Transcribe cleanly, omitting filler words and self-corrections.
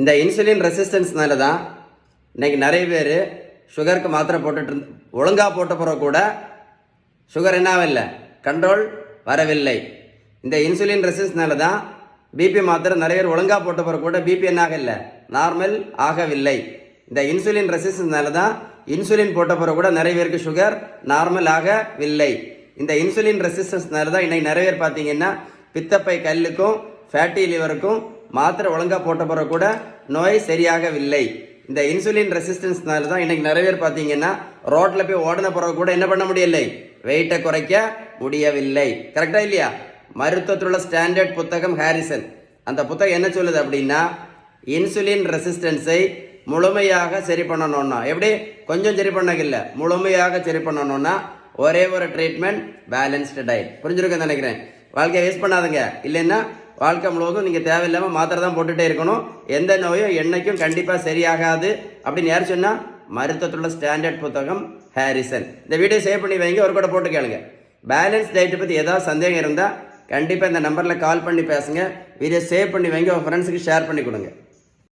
இந்த இன்சுலின் ரெசிஸ்டன்ஸ்னால தான் இன்றைக்கி நிறைய பேர் சுகருக்கு மாத்திரை போட்டுட்டு ஒழுங்காக போட்ட பிறகு கூட சுகர் என்ன ஆகவில்லை, கண்ட்ரோல் வரவில்லை. இந்த இன்சுலின் ரெசிஸ்டன்ஸ்னால தான் பிபி மாத்திரை நிறைய பேர் ஒழுங்காக போட்ட பிறகு கூட பிபி என்ன ஆகலை, நார்மல் ஆகவில்லை. இந்த இன்சுலின் ரெசிஸ்டன்ஸ்னால தான் இன்சுலின் போட்ட பிறகு கூட நிறைய பேருக்கு சுகர் நார்மல் ஆகவில்லை. இந்த இன்சுலின் ரெசிஸ்டன்ஸ்னால தான் இன்றைக்கி நிறைய பேர் பார்த்தீங்கன்னா பித்தப்பை கல்லுக்கும் ஃபேட்டி லிவருக்கும் மாத்திரை ஒழுங்காக போட்ட பிறகு கூட நோய் சரியாகவில்லை. இந்த இன்சுலின் ரெசிஸ்டன்ஸ்னால தான் இன்றைக்கி நிறைய பேர் பார்த்தீங்கன்னா ரோட்டில் போய் ஓடின பிறகு கூட என்ன பண்ண முடியலை, வெயிட்டை குறைக்க முடியவில்லை. கரெக்டாக இல்லையா? மருத்துவத்துள்ள ஸ்டாண்டர்ட் புத்தகம் ஹாரிசன், அந்த புத்தகம் என்ன சொல்லுது அப்படின்னா, இன்சுலின் ரெசிஸ்டன்ஸை முழுமையாக சரி பண்ணணும்னா, எப்படி கொஞ்சம் சரி பண்ணதில்லை, முழுமையாக சரி பண்ணணும்னா ஒரே ஒரு ட்ரீட்மெண்ட், பேலன்ஸ்டு டயட். புரிஞ்சிருக்கேன்னு நினைக்கிறேன். வாழ்க்கையை வேஸ்ட் பண்ணாதுங்க, இல்லைன்னா வாழ்க்கை முழுவதும் நீங்கள் தேவையில்லாமல் மாத்திரை தான் போட்டுகிட்டே இருக்கணும். எந்த நோயும் என்னைக்கும் கண்டிப்பாக சரியாகாது அப்படின்னு யார் சொன்னால், மருத்துவத்துள்ள ஸ்டாண்டர்ட் புத்தகம் ஹாரிசன். இந்த வீடியோ சேவ் பண்ணி வைங்க, ஒரு கூட போட்டு கேளுங்க. பேலன்ஸ் டயட்டை பற்றி ஏதாவது சந்தேகம் இருந்தால் கண்டிப்பாக இந்த நம்பரில் கால் பண்ணி பேசுங்க. வீடியோ சேவ் பண்ணி வைங்க, உங்கள் ஃப்ரெண்ட்ஸுக்கு ஷேர் பண்ணி கொடுங்க.